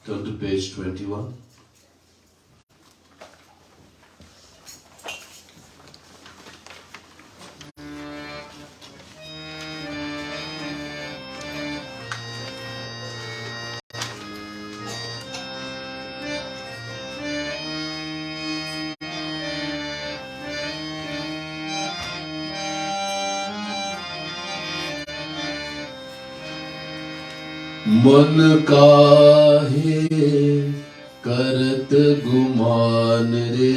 Turn to page 21. मन काहे करत गुमान रे,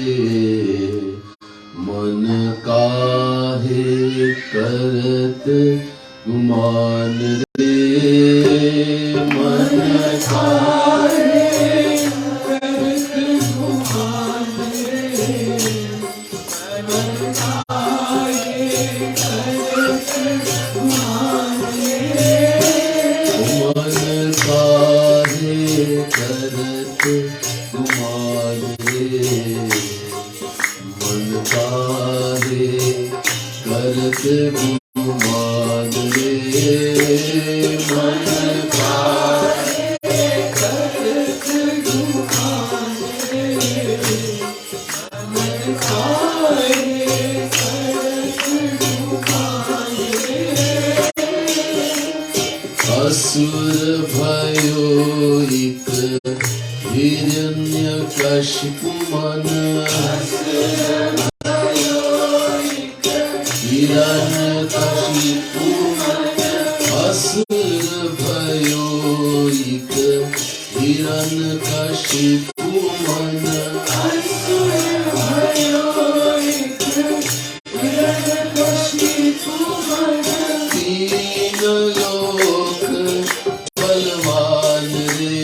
मन काहे करत गुमान रे, मन काहे करत गुमान रे, मन काहे करत गुमान रे, मन काहे करत गुमान रे, मन काहे करत गुमान रे, मन काहे करत गुमान रे, मन काहे करत गुमान रे। असुर भयो एक हिरण्यकशिपु मन, असुर भयो एक हिरण्यकशिपु मन, असुर भयो एक हिरण्यकशिपु मन, असुर भयो एक हिरण्यकशिपु मन। तीन लोक बलवान रे,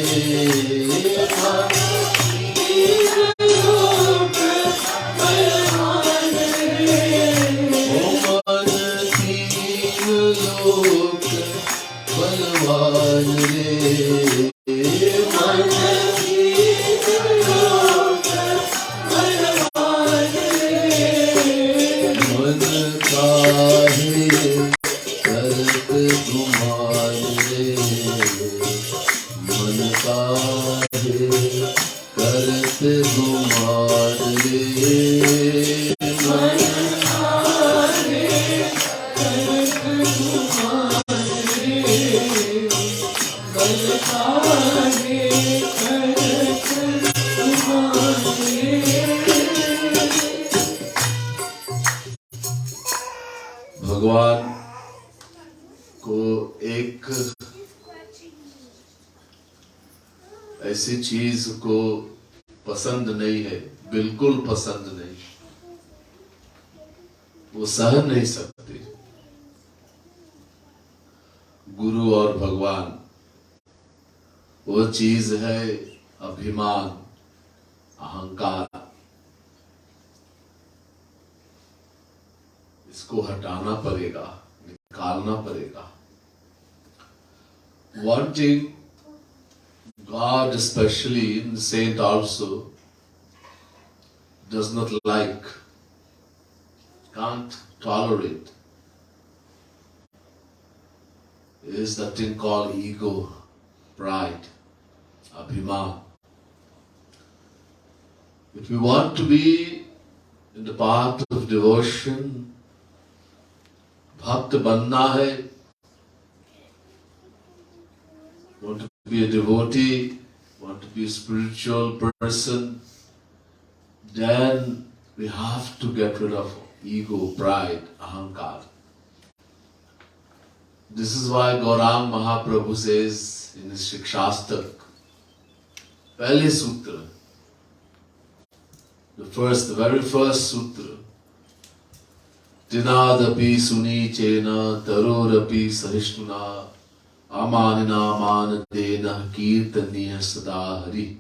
तीन लोक बलवान रे, ओ मन तीन लोक बलवान रे, मन तीन लोक बलवान रे, मन काहे करत गुमान रे, मन काहे करत गुमान रे, मन काहे करत गुमान रे, मन काहे करत गुमान रे। भगवान को एक ऐसी चीज को पसंद नहीं है, बिल्कुल पसंद नहीं, वो सहन नहीं सकते। गुरु और भगवान वो चीज है अभिमान, अहंकार। इसको हटाना पड़ेगा, निकालना पड़ेगा। Wanting God, especially in the saint also, does not like, can't tolerate, is that thing called ego, pride, abhiman. If we want to be in the path of devotion, भक्त बनना है, want to be a devotee, want to be a spiritual person, then we have to get rid of ego, pride, ahankar. This is why Gaurang Mahaprabhu says in his Shikshastak, Pehle Sutra, the very first sutra, Tinadapi suni chena tarorapi sahishtuna amanina manadena kirtaniya sada hari.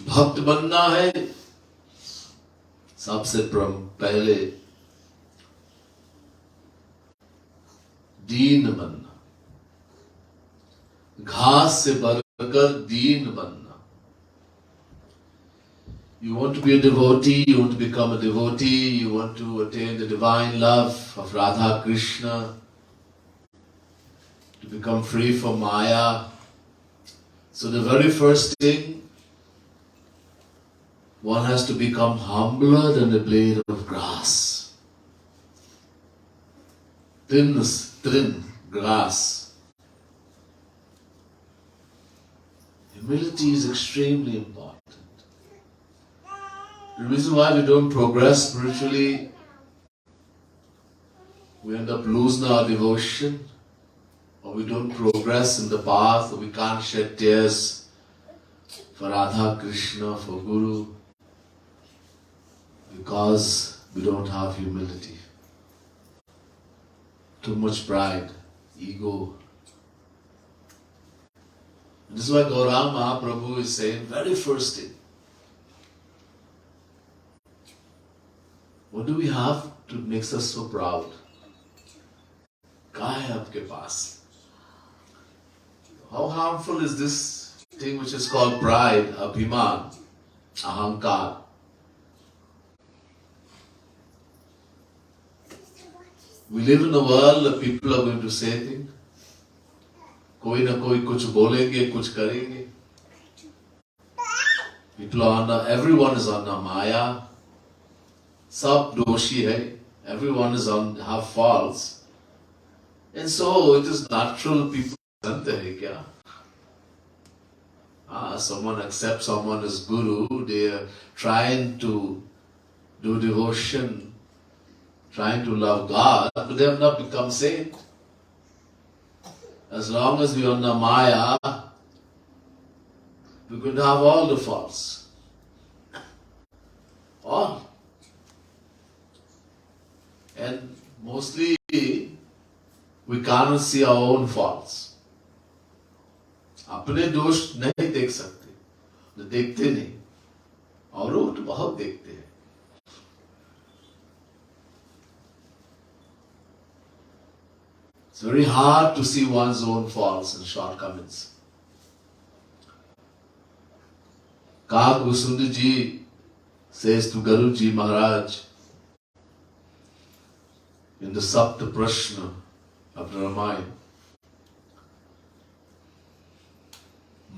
भक्त बनना है, सबसे पहले दीन बनना, घास से बढ़कर दीन बनना. You want to be a devotee, you want to become a devotee, you want to attain the divine love of Radha Krishna, become free from Maya. So the very first thing, one has to become humbler than a blade of grass. Thin grass. Humility is extremely important. The reason why we don't progress spiritually, we end up losing our devotion, or we don't progress in the path, or we can't shed tears for Radha, Krishna, for Guru, because we don't have humility. Too much pride, ego. And this is why Gauranga Mahaprabhu is saying, very first thing, what do we have to makes us so proud? Kya hai aapke paas? How harmful is this thing which is called pride, abhiman, ahankar? We live in a world that people are going to say things. Koi na koi kuch bolenge, kuch karenge. People are under, everyone is under Maya. Sab doshi hai. Everyone is have faults. And so it is natural people sante hai kya? Someone accepts someone as Guru, they are trying to do devotion, trying to love God, but they have not become saint. As long as we are under Maya, we could have all the faults. All. And mostly, we cannot see our own faults. अपने दोष नहीं देख सकते, तो देखते नहीं, और वो तो बहुत देखते हैं. It's very hard to see one's own faults and shortcomings. Kahe Karat Ji says to Guruji Maharaj in the Sapta Prashna of the Ramayana,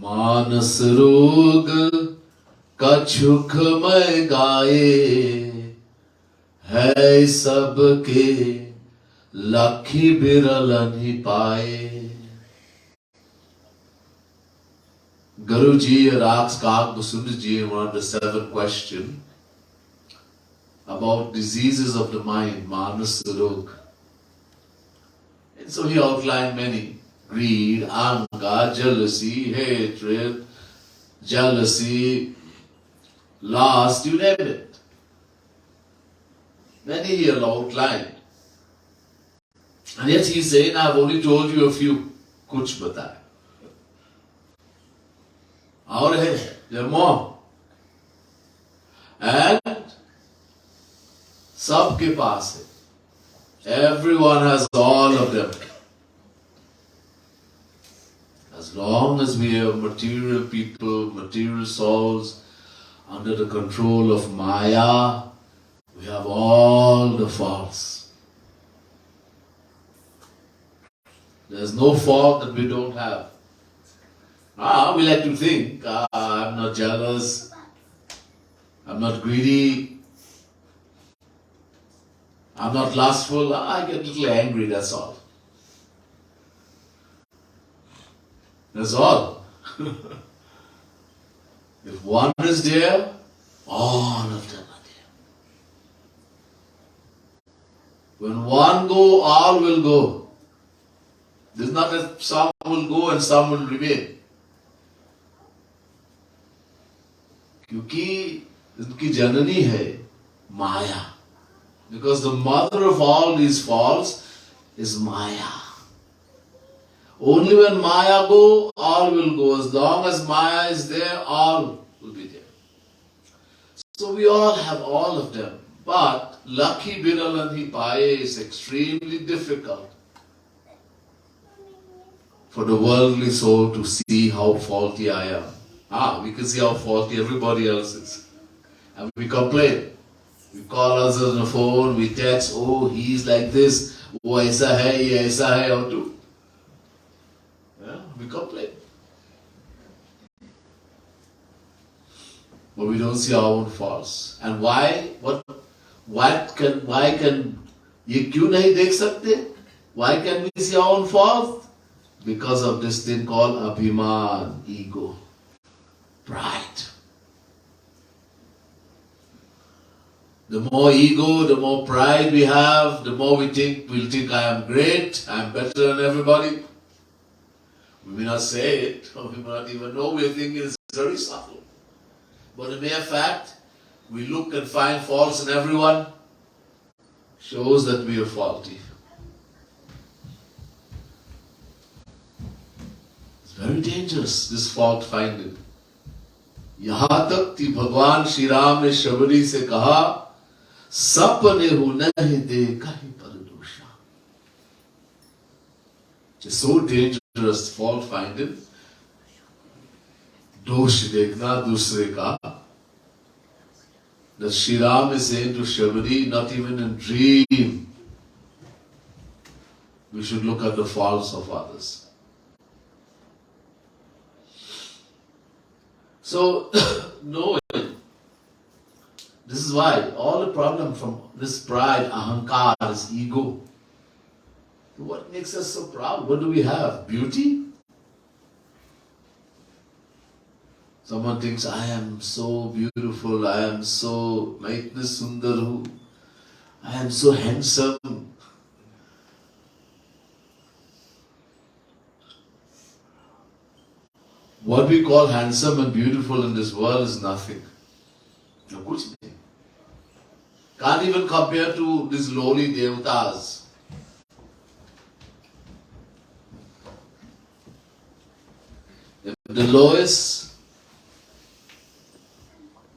मानस रोग कछुक मैं गाए है सबके लखी बिरलन ही पाए. Guruji asks Kahe Karat Ji in one of the 7 questions about diseases of the mind, manas rog. And so he outlined many. Greed, anger, jealousy, hatred, jealousy, lust, you name it. Many he outlined. And yet he is saying, I have only told you a few. Kuch bataya. Aur hai, there are more. And sabke paas hai. Everyone has all of them. As long as we are material people, material souls, under the control of Maya, we have all the faults. There's no fault that we don't have. We like to think, I'm not jealous, I'm not greedy, I'm not lustful, I get a little angry, that's all. That's all. If one is there, all of them are there. When one go, all will go. This is not that some will go and some will remain. क्योंकि इनकी जननी है Maya. Because the mother of all these faults is Maya. Only when Maya go, all will go. As long as Maya is there, all will be there. So we all have all of them. But Lakhi Biralanhi Paye is extremely difficult for the worldly soul to see how faulty I am. We can see how faulty everybody else is. And we complain. We call us on the phone, we text, oh, he's like this, oh, aisa hai, ye aisa hai, how to. Or we don't see our own faults. And why? Why can ये क्यों नहीं देख सकते? Why can we see our own faults? Because of this thing called abhiman, ego, pride. The more ego, the more pride we have, the more we'll think I am great, I am better than everybody. We may not say it, or we may not even know, we think it's very subtle. But the mere fact, we look and find faults in everyone, shows that we are faulty. It's very dangerous, this fault finding. यहाँ तक कि भगवान श्री राम ने शबरी से कहा, सपने हो नहीं देखा ही परदोषा. It's so dangerous, fault finding. दोष देखना दूसरे का. That Sri Ram is saying to Shabari, not even in dream, we should look at the faults of others. So, knowing, this is why all the problem from this pride, ahankar, this ego. What makes us so proud? What do we have? Beauty? Someone thinks, I am so beautiful, I am so, मैं इतने सुंदर हूँ, I am so handsome. What we call handsome and beautiful in this world is nothing. No, कुछ नहीं. Can't even compare to these lowly devatas. The lowest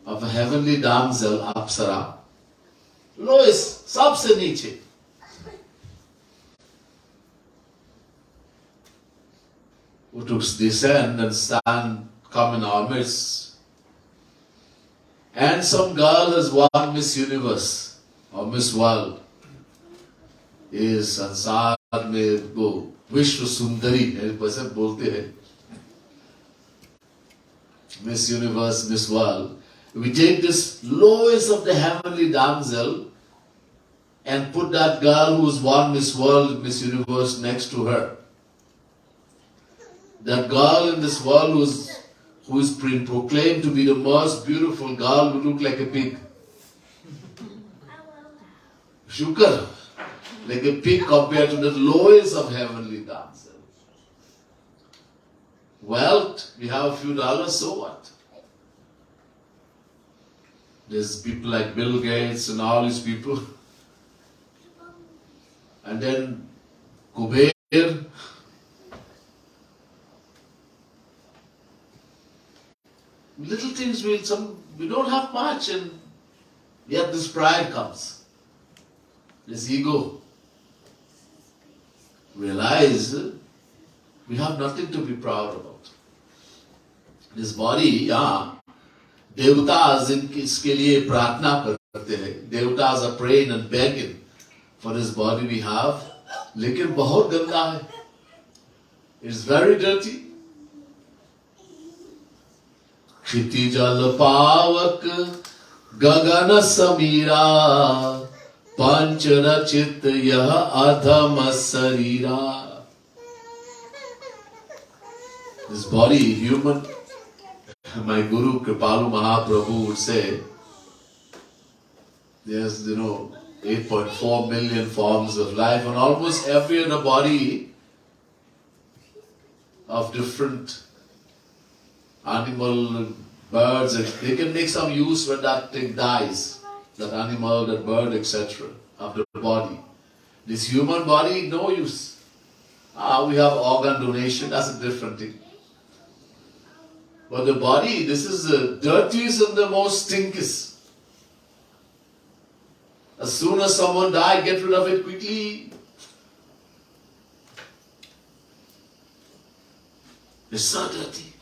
of a heavenly damsel, Apsara, lowest, सबसे नीचे. Who took descend and stand, come in our midst. And some girl has won Miss Universe or Miss World. Is संसार में वो विश्व सुंदरी है, वैसे बोलते हैं. Miss Universe, Miss World. We take this lowest of the heavenly damsel and put that girl who's won Miss World, Miss Universe next to her. That girl in this world who is proclaimed to be the most beautiful girl who look like a pig. Shukar, like a pig compared to the lowest of heavenly damsel. Wealth, we have a few dollars, so what? There's people like Bill Gates and all these people. And then Kuber. Little things we don't have much, and yet this pride comes. This ego. Realize we have nothing to be proud about. This body, Devatas इसके लिए प्रार्थना करते हैं. Devatas are praying and begging for this body we have. लेकिन बहुत गंदा है. It's very dirty. Kshitiz जल पावक गगन समीरा पंच रचित यह अधम शरीरा. This body, human. My Guru Kripalu Mahaprabhu would say, there's 8.4 million forms of life, and almost every other body of different animal, birds, they can make some use when that thing dies, that animal, that bird, etc. of the body. This human body, no use. We have organ donation, that's a different thing. But the body, this is the dirtiest and the most stinkiest. As soon as someone dies, get rid of it quickly. It's so dirty.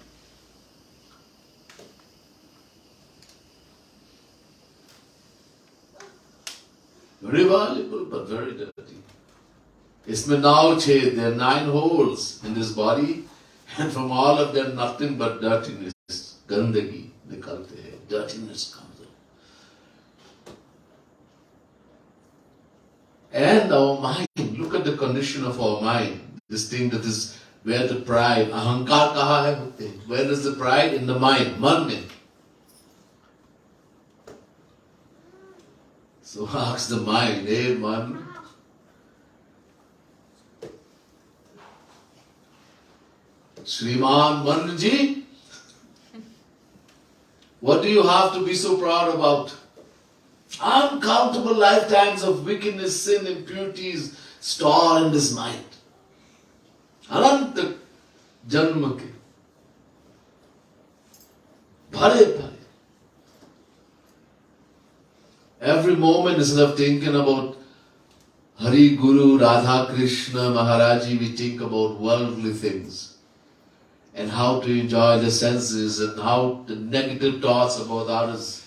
Very valuable, but very dirty. Isme now chhed, there are 9 holes in this body, and from all of them nothing but dirtiness, gandagi, निकलते हैं, dirtiness comes out. And our mind, look at the condition of our mind. This thing that is where the pride, ahankar kaha hai hote? Where is the pride? In the mind, man mein. So ask the mind, hey man, Shriman Manji, what do you have to be so proud about? Uncountable lifetimes of wickedness, sin, impurities stored in this mind. अनंत जन्म के भरे भरे. Every moment, instead of thinking about Hari, Guru, Radha, Krishna, Maharaji, we think about worldly things and how to enjoy the senses and how the negative thoughts about others.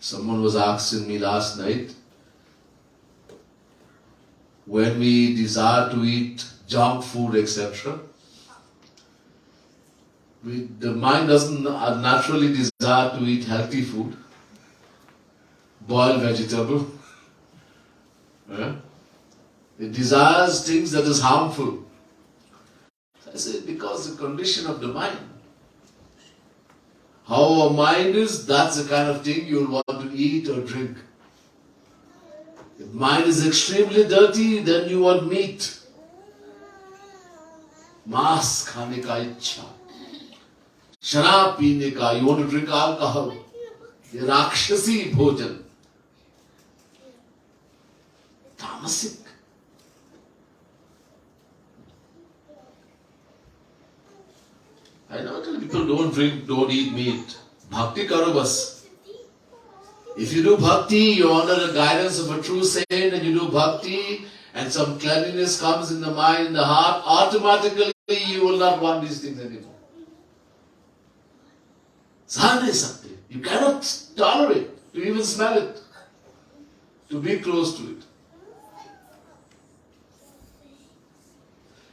Someone was asking me last night, when we desire to eat junk food, etc., the mind doesn't naturally desire to eat healthy food, boiled vegetable. It desires things that is harmful. I said, because the condition of the mind. How our mind is, that's the kind of thing you will want to eat or drink. If mind is extremely dirty, then you want meat. Mass khane ka ichha. Sharab peene ka, you want to drink alcohol. Ye rakshasi bhojan. Tamasic. I know tell people don't drink, don't eat meat. Bhakti karo bas. If you do bhakti, you're under the guidance of a true saint and you do bhakti and some cleanliness comes in the mind, in the heart, automatically you will not want these things anymore. Sahne sakte. You cannot tolerate to even smell it, to be close to it.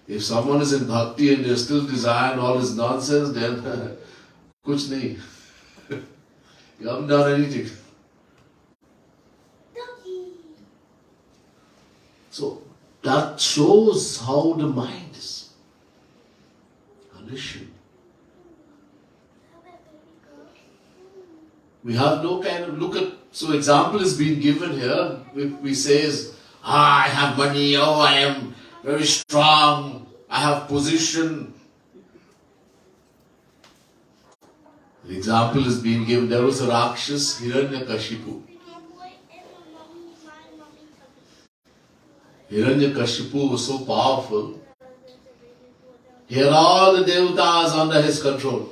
If someone is in bhakti and they still desire all this nonsense, then kuch nahi. You haven't done anything. So that shows how the mind is conditioned. We have no kind of look at. So example is being given here. We says, I have money. Oh, I am very strong. I have position. The example is being given. There was a Rakshas, Hiranyakashipu. Hiranyakashipu was so powerful. He had all the devatas under his control.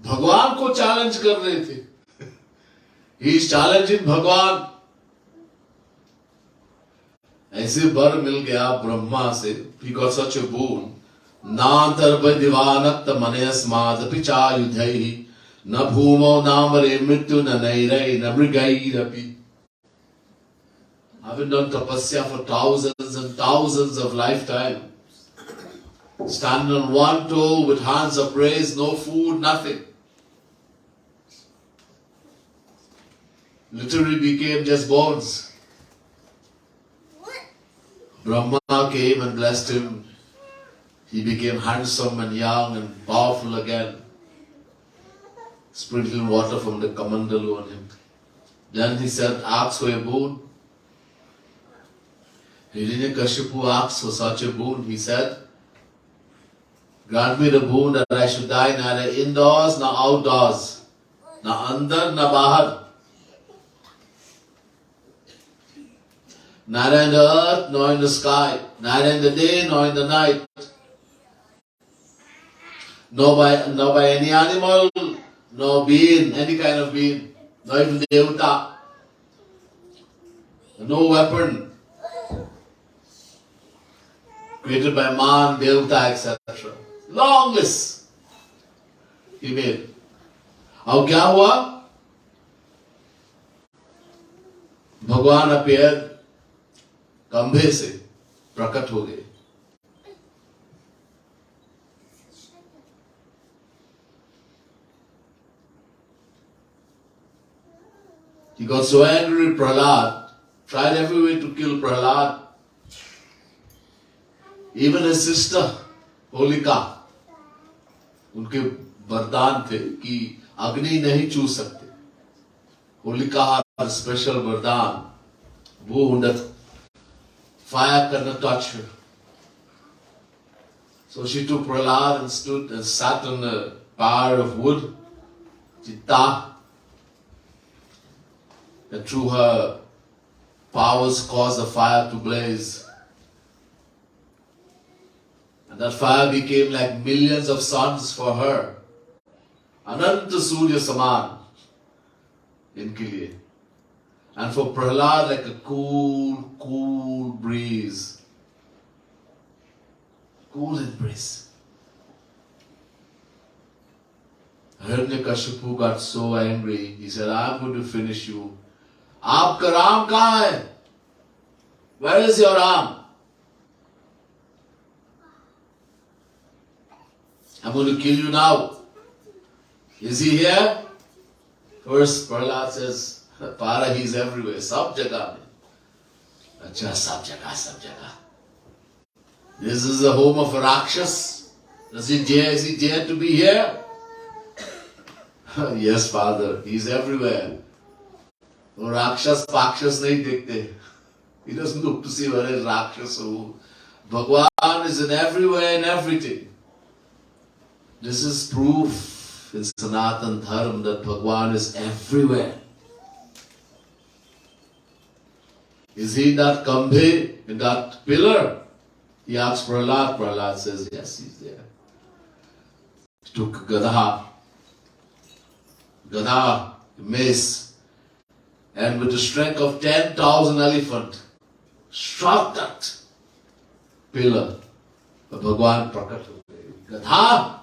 भगवान को challenge कर रहे थे. He is challenging भगवान. ऐसे बर मिल गया ब्रह्मा से. He got such a boon. नांतर दिवानक्त मनयस्माद पिचायुधैहि न भूमौ नामरे मृत्यु न नैरै न मृगैरपि. Having done tapasya for thousands and thousands of lifetimes, standing on one toe with hands upraised, no food, nothing. Literally became just bones. Brahma came and blessed him. He became handsome and young and powerful again. Sprinkling water from the kamandalu on him. Then he said, ask for a boon. Hiranyakashipu asked for such a boon. He said, grant me the boon that I should die neither indoors nor outdoors, na andar na bahar, neither in the earth nor in the sky, neither in the day nor in the night, nor by any animal, nor being, any kind of being, not even devata, no weapon created by man, devata, etc. Long list he made. अब क्या हुआ? भगवान appear कंधे से प्रकट हो गए. He got so angry with Prahlad, tried every way to kill Prahlad. Even his sister, Holika, उनके वरदान थे कि अग्नि नहीं छू सकते. Holika had a special वरदान, वो that fire cannot touch her. So she took Prahlad and stood and sat on a pyre of wood, chitta, and through her powers caused the fire to blaze. And that fire became like millions of suns for her. Ananta Surya Saman inke liye. And for Prahlad like a cool breeze. Cool and breeze. Hiranyakashipu got so angry. He said, I'm going to finish you. Aapka Ram kahan hai? Where is your Ram? I'm going to kill you now. Is he here? First, Prahlad says, Para, he's everywhere. Sab jagah mein. Acha, sab jagah. This is the home of a Rakshas. Is he dare to be here? Yes, Father, he's everywhere. वो राक्षस पाक्षस नहीं देखते. He doesn't look to see where is Rakshas who. Bhagwan is in everywhere and everything. This is proof in Sanatan Dharma that Bhagwan is everywhere. Is he in that kambhe, in that pillar? He asks Prahlad. Prahlad says, yes, he's there. He took Gadha, mace, and with the strength of 10,000 elephants, struck that pillar. But Bhagwan prakat ho gaye. Gadha!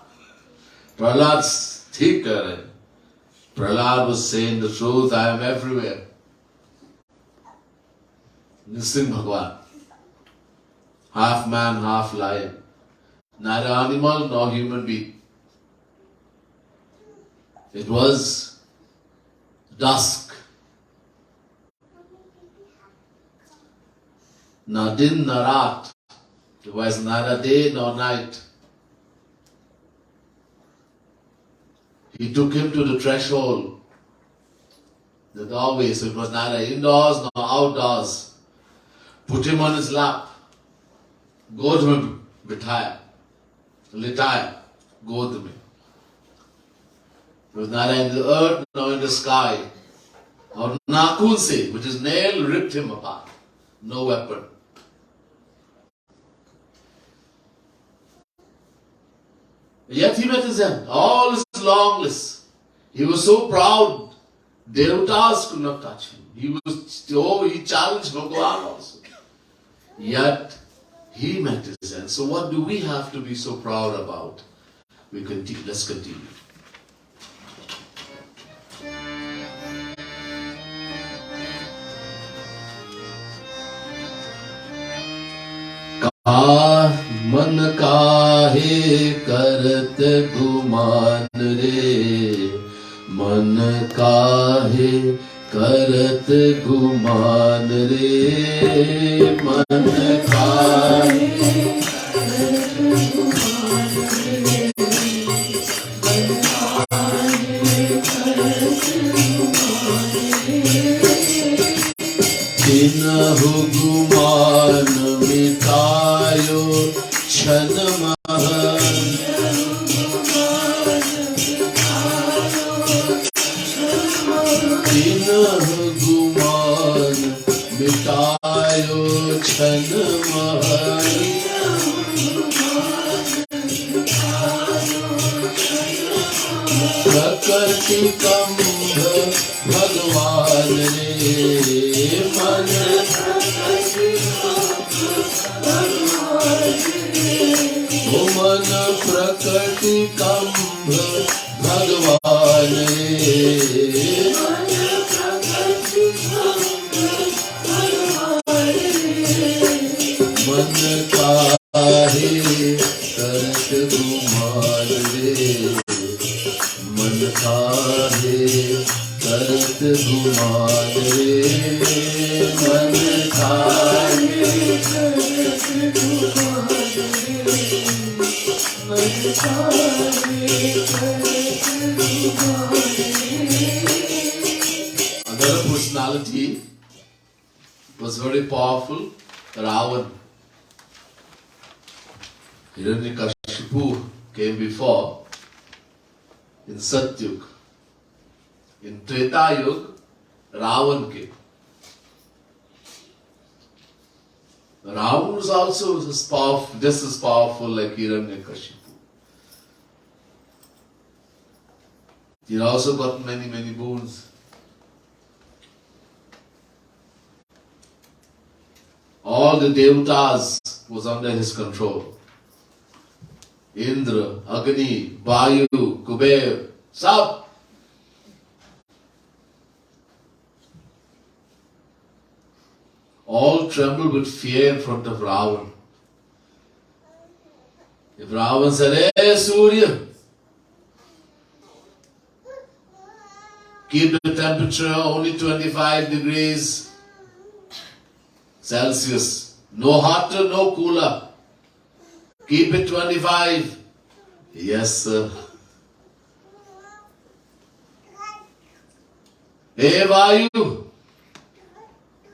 Prahlad ठीक कह रहे. Prahlad was saying the truth, I am everywhere. Nisim Bhagwan. Half man, half lion. Neither animal nor human being. It was dusk. Na din na raat. It was neither day nor night. He took him to the threshold, the doorway, so it was neither indoors nor outdoors. Put him on his lap. गोद में बिठाया, लिटाया, गोद में. It was neither in the earth nor in the sky. Or नाखून से, which is nail, ripped him apart. No weapon. Yet he met his end. All his long list. He was so proud. Devatas could not touch him. He challenged Bhagwan also. Yet he met his end. So what do we have to be so proud about? Let's continue. मन काहे करत गुमान रे, मन काहे करत गुमान रे, मन काहे करत गुमान रे, मन काहे करत गुमान रे, तिनहु गुमान मिटायो क्षण महन, तिनहु गुमान मिटायो क्षण महन, प्रकृति कंभ भगवान रे, मन मन प्रकृति कंभ भगवान रे, मन काहे करत गुमान रे, मन काहे करत गुमान was very powerful, Ravan. Hiranyakashipu came before in Satyug. In Treta Yuga, Ravan came. Ravan was also just as powerful like Hiranyakashipu. He also got many, many boons. All the devatas was under his control. Indra, Agni, Vayu, Kuber, Sab. All trembled with fear in front of Ravan. If Ravan said, "Hey Surya, keep the temperature only 25 degrees Celsius. No hotter, no cooler. Keep it 25. Yes, sir. Hey, Vayu.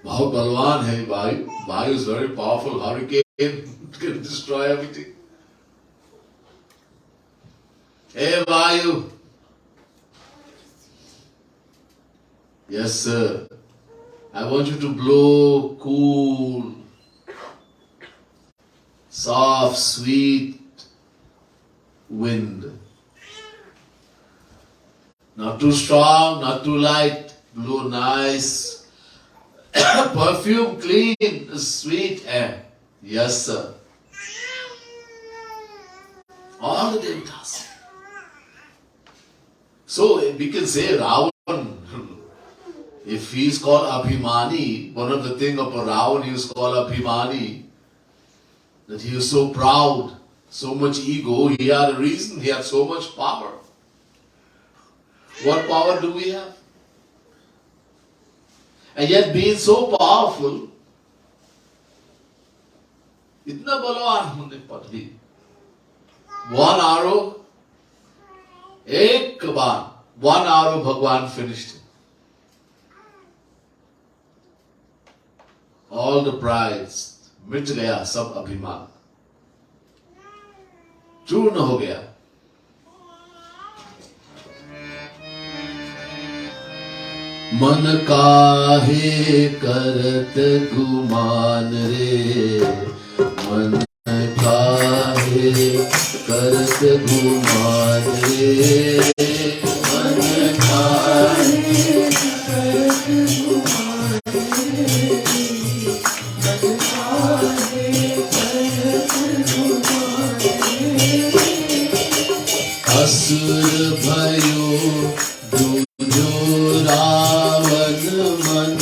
Bahut balwan hai Vayu. Vayu is very powerful. Hurricane can destroy everything. Hey, Vayu. Yes, sir. I want you to blow cool, soft, sweet wind. Not too strong, not too light. Blow nice, perfume, clean, sweet air. Yes, sir. All the devatas. So we can say Ravan. If he is called Abhimani, one of the things of Ravan, he was called Abhimani, that he was so proud, so much ego, he had a reason, he had so much power. What power do we have? And yet being so powerful, itna balwan hone par bhi. One arrow, ek baar, one arrow Bhagwan finished him. All the prides, मिट गया सब अभिमान, चूर्ण हो गया. मन काहे करत गुमान रे, मन काहे करत गुमान रे, मन काहे करत गुमान रे. असुर भयो दूजो रावण मन,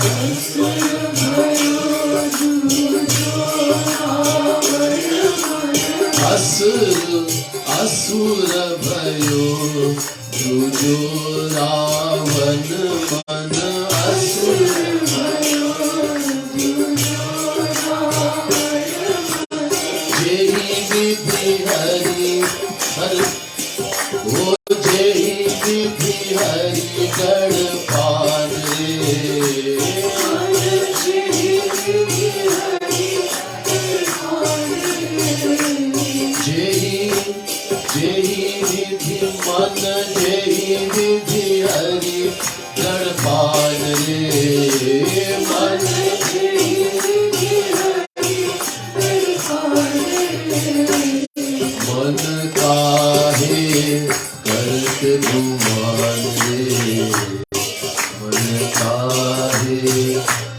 असुर भयो दूजो रावण मन, असुर भयो दूजो रावण मन, असुर भयो दूजो रावण मन. जेहि विधि हरि हर वो जेहि विधि हरि गण पान रे, जेहि विधि हरि गण पान रे, जेहि विधि मन, जेहि विधि हरि गण पान रे, मन जेहि विधि हरि गण पान रे. मन काहे करत गुमान रे, मन काहे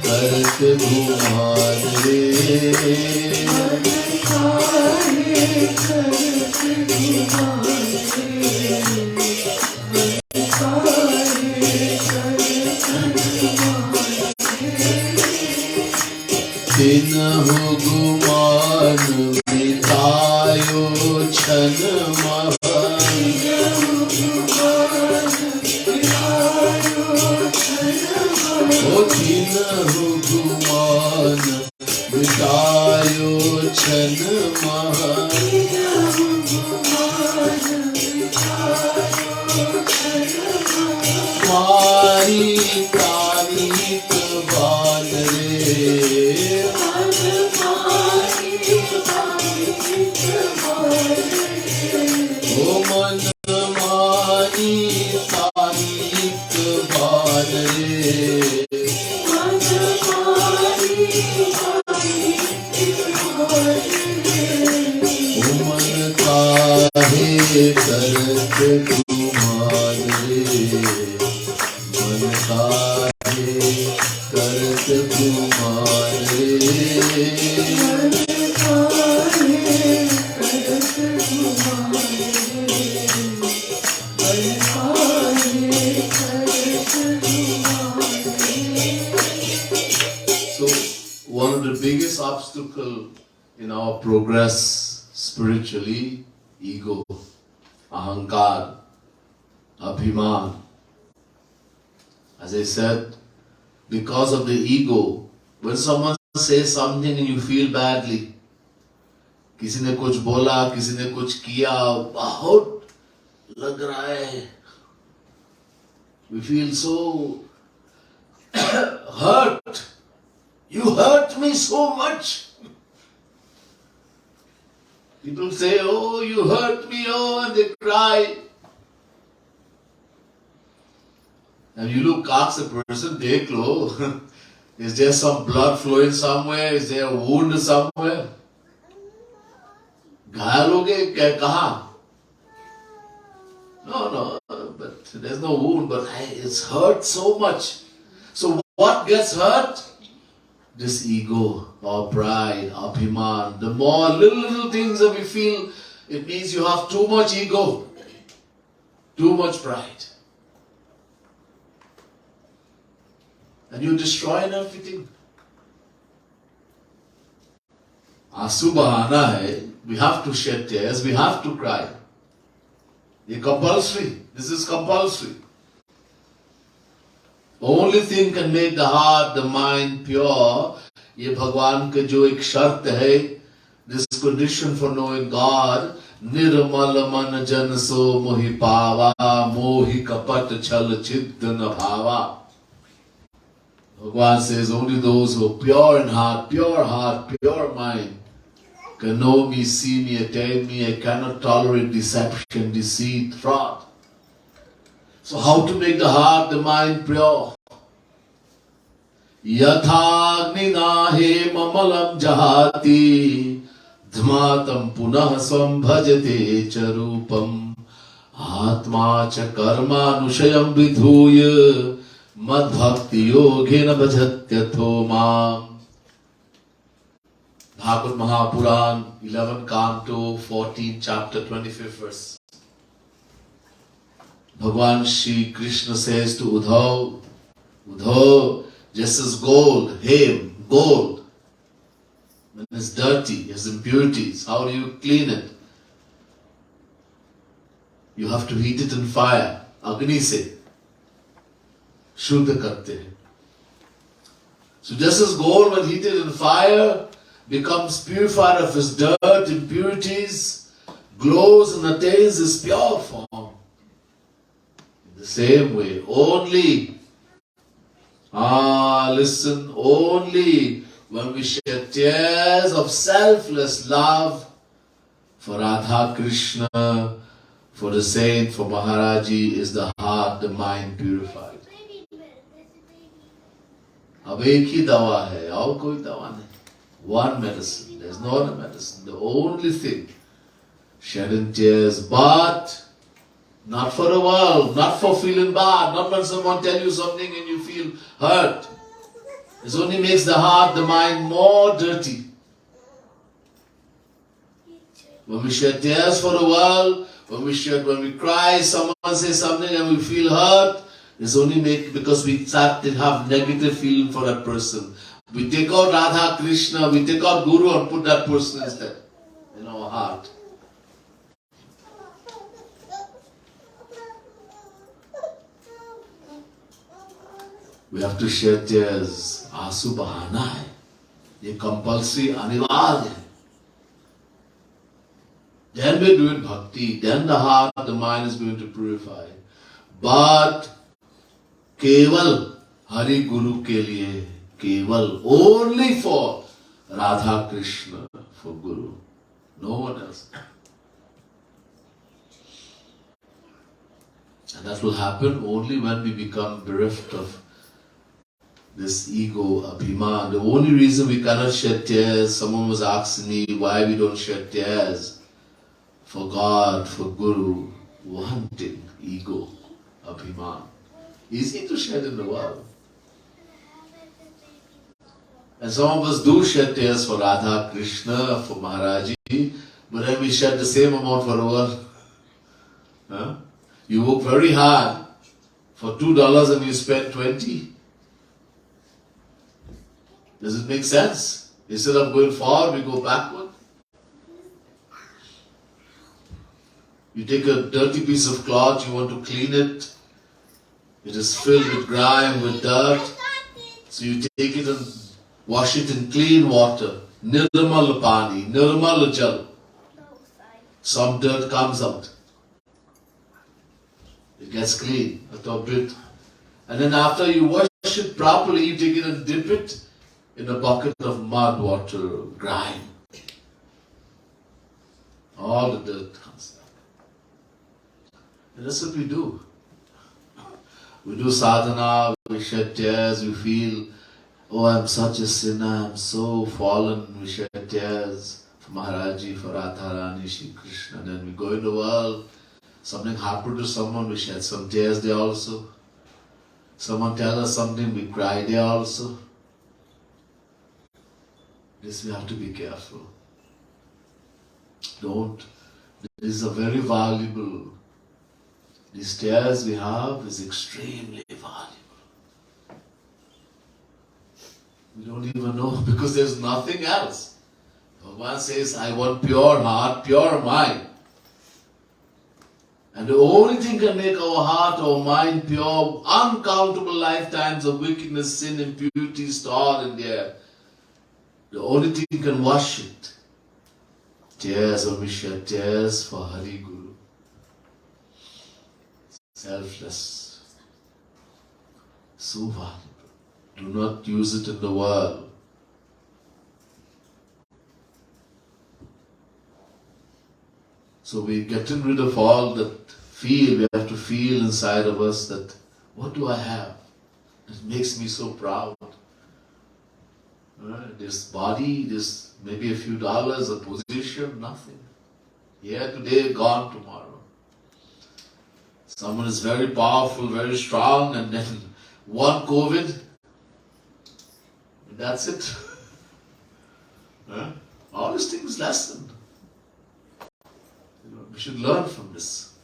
करत गुमान रे, मन काहे करत गुमान रे, मन काहे करत गुमान रे. तिन्हु गुमान मिटायो छन मह, ओ तिन्हु गुमान मिटायो छन मह, मारी तारीख बान One of the biggest obstacles in our progress spiritually, ego, ahankar, abhiman. As I said, because of the ego, when someone says something and you feel badly, किसी ने कुछ बोला, किसी ने कुछ किया, बहुत लग रहा है. We feel so hurt. You hurt me so much. People say, oh, you hurt me, oh, and they cry. And you look, ask a person, dekh lo, is there some blood flowing somewhere? Is there a wound somewhere? घायल हो गए क्या कहाँ? No, but there's no wound, but it's hurt so much. So what gets hurt? This ego, our pride, our abhiman. The more little things that we feel, it means you have too much ego, too much pride. And you're destroying everything. आंसू बहाना है. We have to shed tears, we have to cry. It's compulsory. This is compulsory. Only thing can make the heart, the mind pure. ये भगवान के जो एक शर्त है, this condition for knowing God, निर्मल मन जन सो मोहि पावा, मोहि कपट छल छिद्र न भावा. Bhagavan says only those who are pure in heart, pure mind, can know me, see me, attain me. I cannot tolerate deception, deceit, fraud. So how to make the heart, the mind pure? Yathagni he mamalam jahati dhmatam punah swam bhajate charupam atma cha karma nushayam vidhuya mad bhakti yogena bhajatyatho mam. Bhagavad Mahapuran, 11 Canto, 14 chapter, 25th verse. Bhagwan Shri Krishna says to Uddhav, just as gold, gold, when it's dirty, it has impurities, how do you clean it? You have to heat it in fire, Agni se, Shuddha karte hai. So just as gold when heated in fire, becomes purified of its dirt, impurities, glows and attains its pure form. In the same way, only when we shed tears of selfless love for Radha Krishna, for the saint, for Maharaji, is the heart, the mind purified. अब एक ही दवा है, और कोई दवा नहीं. One medicine. There's no other medicine. The only thing, shedding tears, but not for the world, not for feeling bad, not when someone tells you something and you feel hurt. This only makes the heart, the mind more dirty. When we shed tears for the world, when we cry, someone says something and we feel hurt, it's only because we start to have negative feeling for that person. We take out Radha Krishna, we take out Guru and put that person instead in our heart. We have to shed tears. आंसू बहाना है. ये compulsory अनिवार्य है. Then we do it bhakti. Then the heart, the mind is going to purify. But केवल हरि गुरु के लिए Keval, only for Radha Krishna, for Guru. No one else. And that will happen only when we become bereft of this ego, abhiman. The only reason we cannot shed tears, someone was asking me why we don't shed tears for God, for Guru, wanting ego, abhiman. Easy to shed in the world. And some of us do shed tears for Radha, Krishna, for Maharaji, but then we shed the same amount for the world. Huh? You work very hard for $2 and you spend 20. Does it make sense? Instead of going forward, we go backward. You take a dirty piece of cloth, you want to clean it. It is filled with grime, with dirt. So you take it and wash it in clean water. Nirmal pani, nirmal jal. Some dirt comes out. It gets clean, a little bit. And then after you wash it properly, you take it and dip it in a bucket of mud, water, grime. All the dirt comes out. And that's what we do. We do sadhana, we shed tears, we feel, oh, I'm such a sinner, I'm so fallen. We shed tears for Maharaji, for Radharani, Shri Krishna. Then we go in the world, something happened to someone, we shed some tears there also. Someone tell us something, we cry there also. This we have to be careful. Don't. This is a very valuable. These tears we have is extremely valuable. We don't even know because there's nothing else. Bhagavan says, I want pure heart, pure mind. And the only thing can make our heart, our mind pure, uncountable lifetimes of wickedness, sin, impurity stored in there. The only thing can wash it. Tears of Misha, tears for Hari Guru. Selfless. So valuable. Do not use it in the world. So we're getting rid of all that feel. We have to feel inside of us that, what do I have? It makes me so proud. This body, this maybe a few dollars, a position, nothing. Here today, gone tomorrow. Someone is very powerful, very strong, and then one COVID, that's it. All these things lesson. We should learn from this.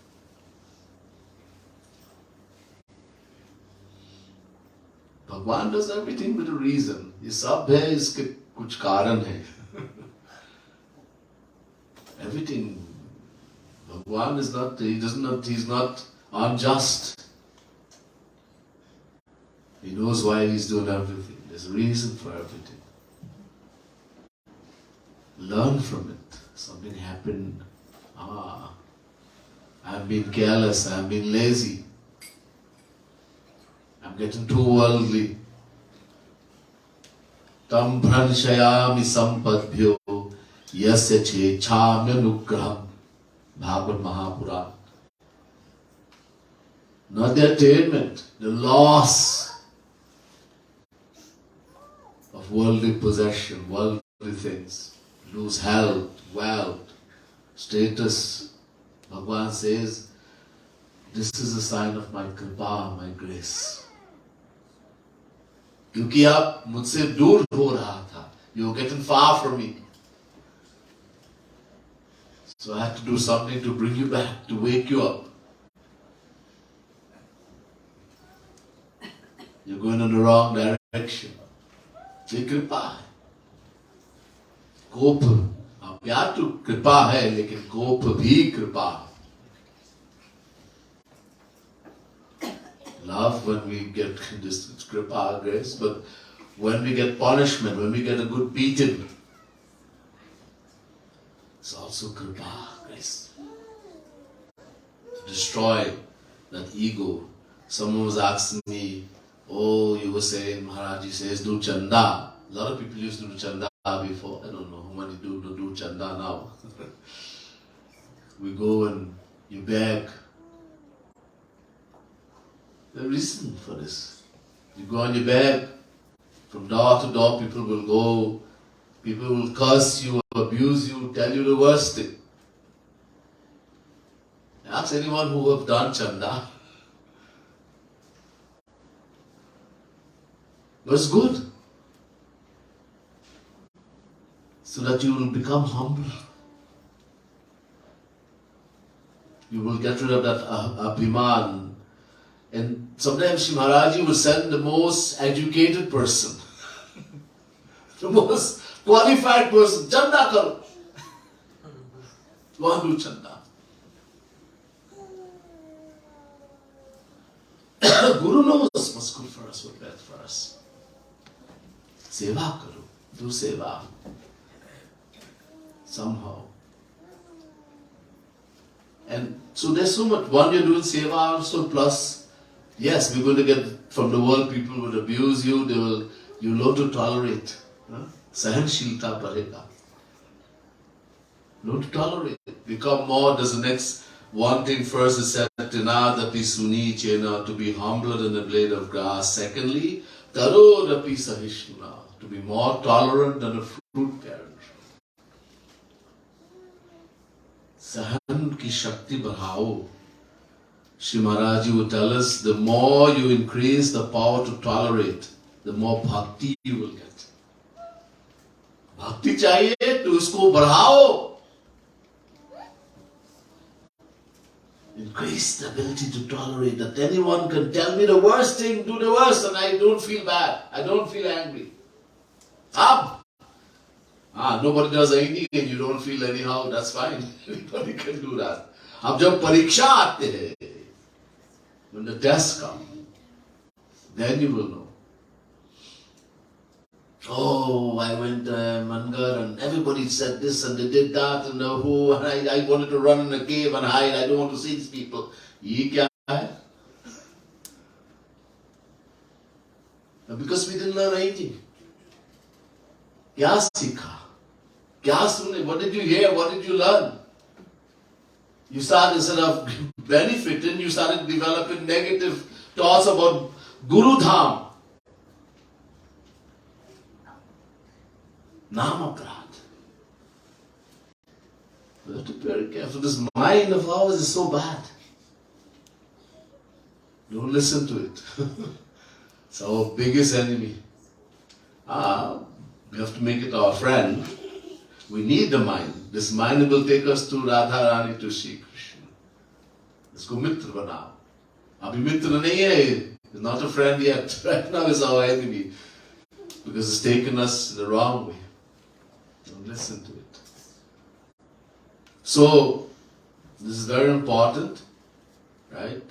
Bhagwan does everything with a reason. ये सब है इसके कुछ कारण है. Everything. Bhagwan is not. He's not unjust. He knows why he's doing everything. There's a reason for everything. Learn from it. Something happened. I've been careless. I've been lazy. I'm getting too worldly. Tam pranshayami sampadbhyo yasya chechamya nugraham. Bhagavad Mahapuran. Not the attainment, the loss of worldly possession, worldly things. Lose health, wealth, status. Bhagwan says, this is a sign of my kripa, my grace. क्योंकि आप मुझसे दूर हो रहा था. You were getting far from me. So I had to do something to bring you back, to wake you up. You're going in the wrong direction. ये कृपा है. कोप, प्यार तो कृपा है, लेकिन कोप भी कृपा है. Love when we get this kripa, grace, but when we get punishment, when we get a good beating, it's also kripa, grace. To destroy that ego. Someone was asking me, Oh, you were saying Maharaji says do chanda. A lot of people used to do chanda before. I don't know how many do chanda now. We go and you beg. There's a reason for this. You go and you beg. From door to door, people will go. People will curse you, abuse you, tell you the worst thing. Ask anyone who have done chanda. But it's good. So that you will become humble. You will get rid of that abhiman. And sometimes Shri Maharaji will send the most educated person. The most qualified person. Chanda karo. Go and do chanda. Guru knows what's good for us, what's best for us. Seva karo. Do seva. Somehow. And so there's so much. One, you're doing seva also, plus, yes, we're going to get from the world, people will abuse you, you learn to tolerate. Sahanshilta badhega. Learn to tolerate. Become more, there's the next one thing. First is Satyanapi Suni Chena, to be humbler than a blade of grass. Secondly, Tarodapi Sahishna, to be more tolerant than a fruit parent. Sahan ki shakti badhao. Shri Maharaji would tell us, the more you increase the power to tolerate, the more bhakti you will get. Bhakti chahiye, to usko badhao. Increase the ability to tolerate, that anyone can tell me the worst thing, do the worst, and I don't feel bad. I don't feel angry. Nobody does anything and you don't feel anyhow, that's fine. Anybody can do that. Ab jab pariksha aate hai, when the tests come, then you will know. Oh, I went to Mangar and everybody said this and they did that and who, and I wanted to run in a cave and hide. I don't want to see these people. Ye kya hai? Because we didn't learn anything. Kya sikha? Kya sunne? What did you hear? What did you learn? You started, instead of benefiting, you started developing negative thoughts about Guru Dham. Namaprad. We have to be very careful. This mind of ours is so bad. Don't listen to it. It's our biggest enemy. We have to make it our friend. We need the mind. This mind will take us to Radharani, to Shri Krishna. Isko mitra banao. Abhi mitra nahi hai. He's not a friend yet. Right now is our enemy. Because it's taken us the wrong way. Don't listen to it. So, this is very important. Right?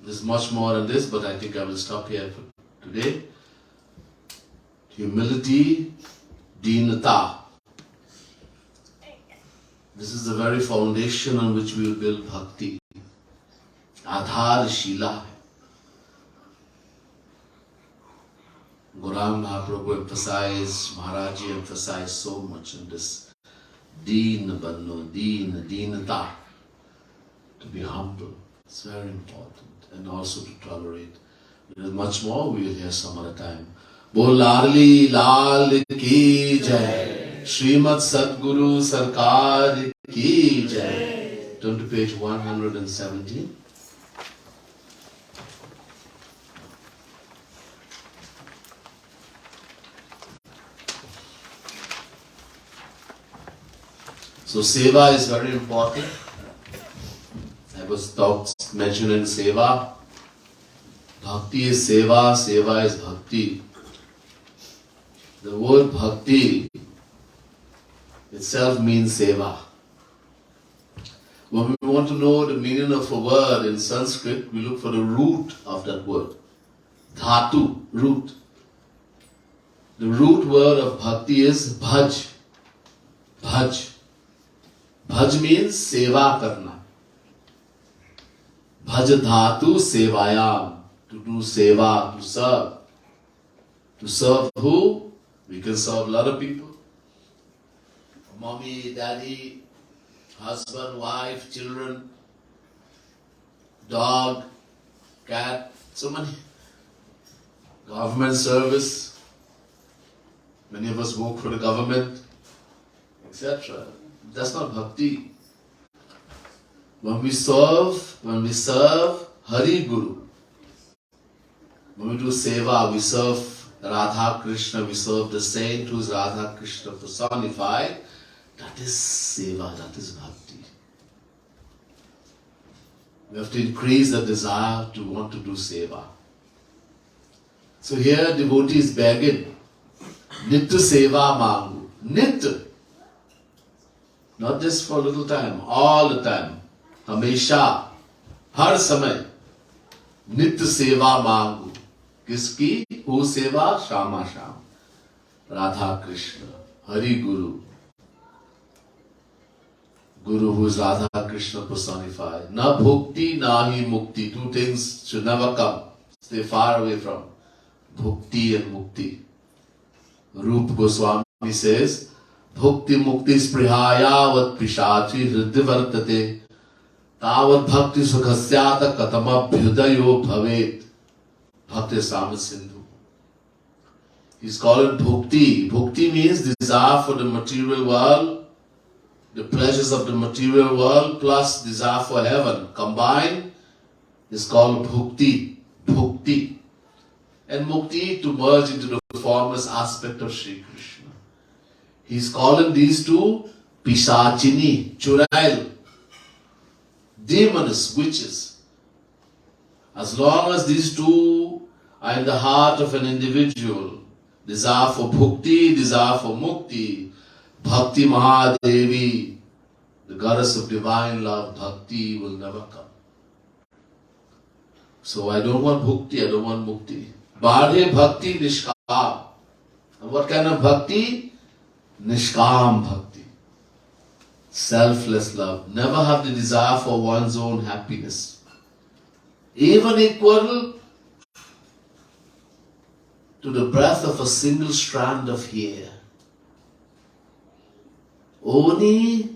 There's much more than this, but I think I will stop here for today. Humility, deenata. This is the very foundation on which we will build bhakti. Adhar Shila. Gauram Mahaprabhu emphasized, Maharaji emphasized so much in this deen banno, deenata. To be humble. It's very important. And also to tolerate. There is much more we will hear some other time. Bol Larli Lal ki jai. Srimad Sadguru Sarkar ki jai. Turn to page 117. So seva is very important. I was mentioning seva. Bhakti is seva, seva is bhakti. The word bhakti itself means seva. When we want to know the meaning of a word in Sanskrit, we look for the root of that word. Dhatu, root. The root word of bhakti is bhaj. Bhaj. Bhaj means seva karna. Bhaj dhatu sevayam. to do seva, to serve. To serve who? We can serve a lot of people. Mommy, daddy, husband, wife, children, dog, cat, so many. Government service. Many of us work for the government, etc. That's not bhakti. When we serve Hari Guru, when we do seva, we serve Radha Krishna, we serve the saint who is Radha Krishna personified, that is seva, that is bhakti. We have to increase the desire to want to do seva. So here devotee is begging, Nitya seva mangu. Nitya. Not just for a little time, all the time. Hamesha, har samay. Nitya seva mangu. Kiski? Who seva? Shama Sham. Radha Krishna. Hari Guru. Guru who is Radha Krishna personified. Na bhukti, na hi mukti. Two things should never come. Stay far away from bhukti and mukti. Rup Goswami says, Bhukti mukti sprihayavat pishachi hridyavartate tavat bhakti sukhasyata katama bhyudayo bhavet. Bhakti Samad Sindhu. He's called bhukti. Bhukti means desire for the material world, the pleasures of the material world plus desire for heaven. Combined is called bhukti. Bhukti. And mukti to merge into the formless aspect of Sri Krishna. He's calling these two Pishachini, Churail, demons, witches. As long as these two are in the heart of an individual, desire for bhukti, desire for mukti, Bhakti Mahadevi, the goddess of divine love, bhakti will never come. So I don't want bhukti, I don't want mukti. Badhe bhakti nishkam. And what kind of bhakti? Nishkam bhakti. Selfless love. Never have the desire for one's own happiness. Even equal to the breath of a single strand of hair. Only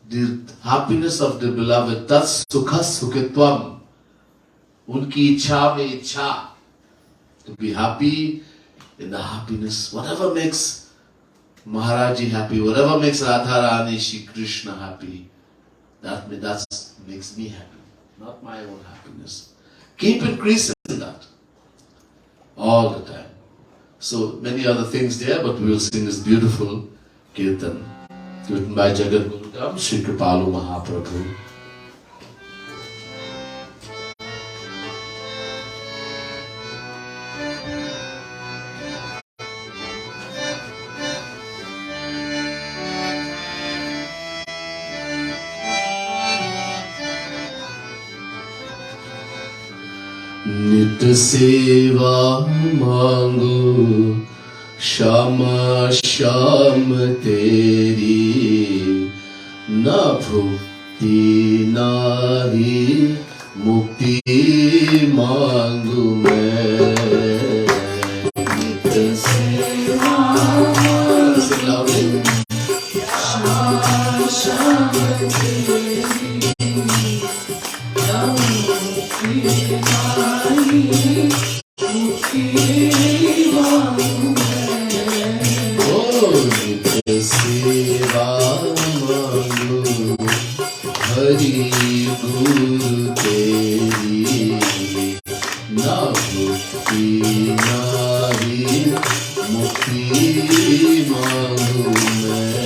the happiness of the beloved. Tat sukha sukhetvam. Unki ichha mein ichha. To be happy in the happiness. Whatever makes Maharaji happy, whatever makes Radharani, Shri Krishna happy, that makes me happy. Not my own happiness. Keep increasing that. All the time. So many other things there, but we will sing this beautiful Kirtan. Written by Jagat Guru Shri Kripalu Mahaprabhu. नित सेवा मांगो श्यामा श्याम तेरी न भुक्ति नाही मुक्ति मांगू मैं नित सेवा मांगो श्यामा श्याम तेरी न भुक्ति सेवा मांगो हरि गुरु तेरी ना भुक्ति नारी मुक्ति मांगू मैं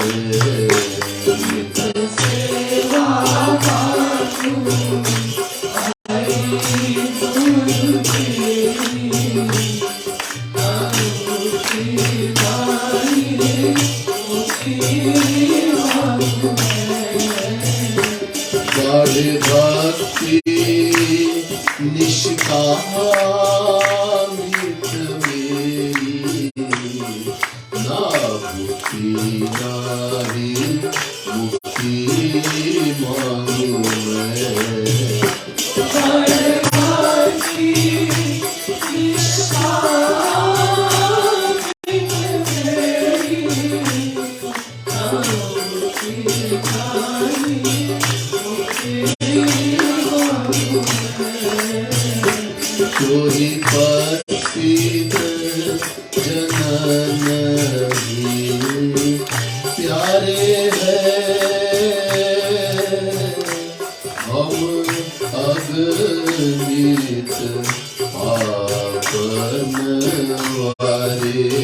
सेवा मांगो हरि गुरु तेरी ना भुक्ति नारी बड़े भक्ति निष्कामित मेरी ना भुक्ति नारी मुक्ति मांगू मैं बड़े भक्ति ही प्यारे हैं हम अगणित पावन वारे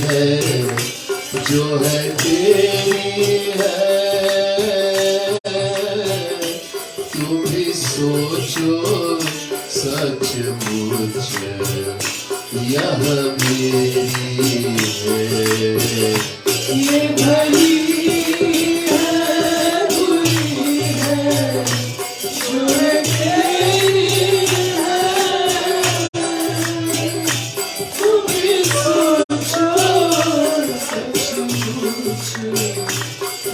है जो है तेरी है, तुम भी सोचो सचमुच यह मेरी है। ये भली है बुरी है जो है तेरी है, तुम भी सोचो सचमुच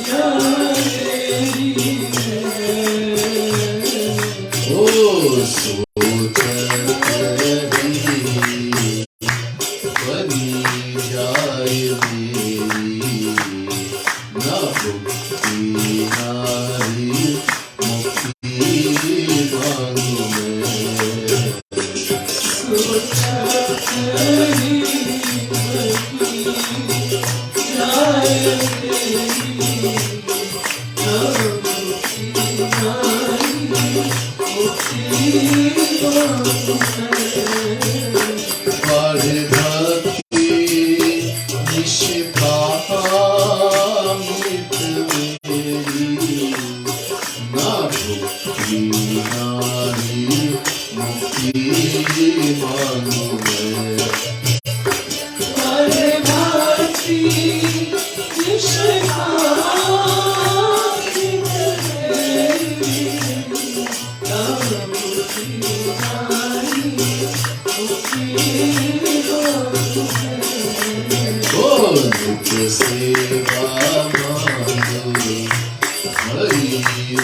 यह मेरी है। ओ सोचत रही बनी जाए मेरी, ना भुक्ति नारी मुक्ति मांगू मैं। सोचत रही बनी जाए मेरी, ना भुक्ति नारी मुक्ति मांगू मैं। पढ़ भक्ति निष्कामित मेरी, ना भुक्ति नारी मुक्ति मांगू मैं। पढ़ भक्ति निष्कामित मेरी, ना भुक्ति नारी मुक्ति मांगू मैं। ओ नित्य सेवा मांगो हरि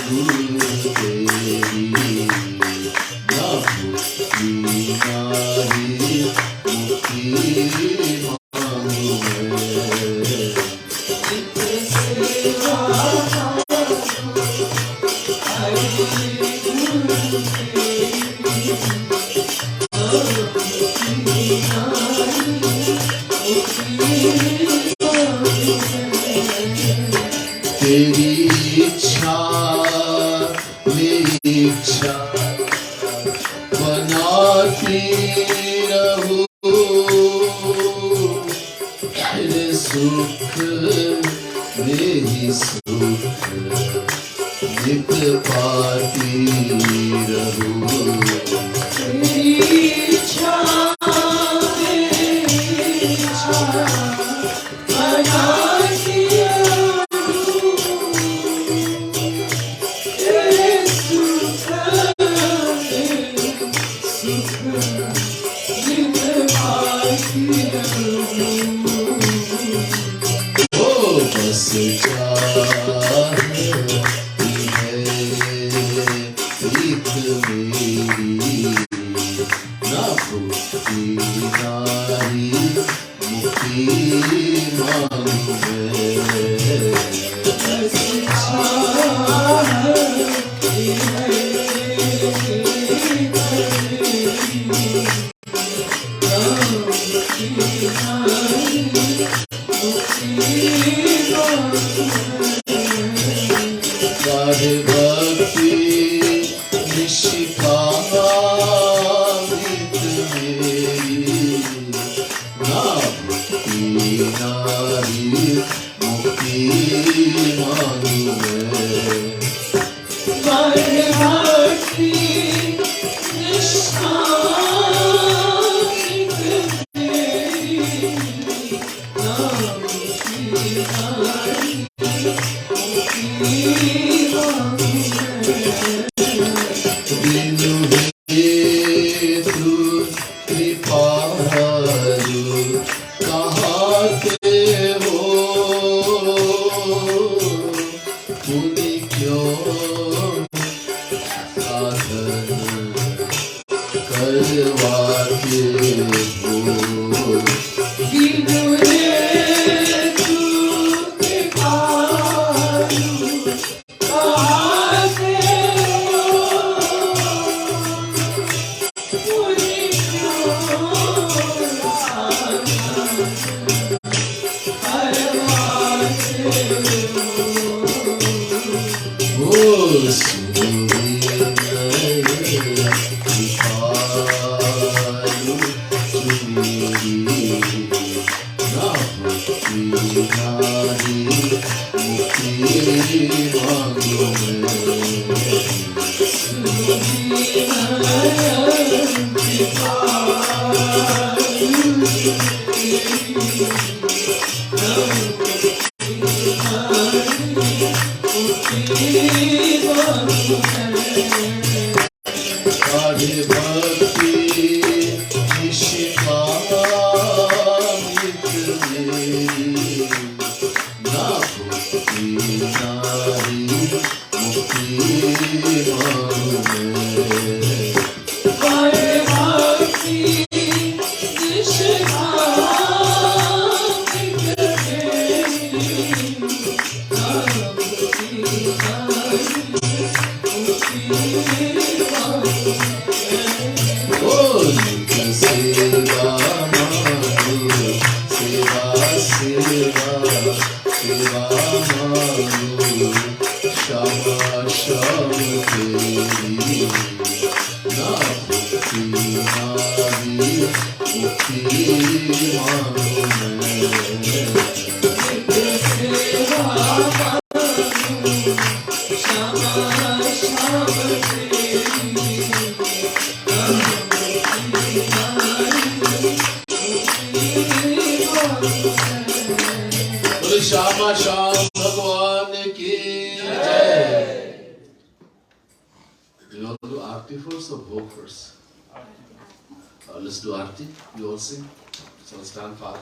गुरु तेरी, ना भुक्ति नारी मुक्ति मांगू मैं। नित्य सेवा मांगो हरि गुरु तेरी, ना भुक्ति नारी तेरी इच्छा मेरी इच्छा बनाती रहूं, तेरे सुख मेरी सुख नित पाती रहूं। तेरी इच्छा मेरी इच्छा बनाती रहूं, तेरे सुख मेरी सुख नित पाती रहूं। ओ बस चाहती है प्रीत मेरी, ना भुक्ति नारी मुक्ति मांगू मैं। बस चाहती है प्रीत मेरी, ना भुक्ति नारी मुक्ति मांगू मैं। पढ़ भक्ति निष्कामित मेरी, ना भुक्ति नारी मुक्ति मांगू मैं। पढ़ भक्ति निष्कामित मेरी, ना भुक्ति नारी मुक्ति मांगू मैं। बिनु हेतु कृपालु कहाँ ते हो, मुनि क्यों साधन करवाते हो। बिनु हेतु कृपालु कहाँ ते हो, मुनि क्यों श्यामा श्याम भगवान की जय. You want to do Aarti first or Bhog first? Let's do Aarti. You all sing. So stand, Father.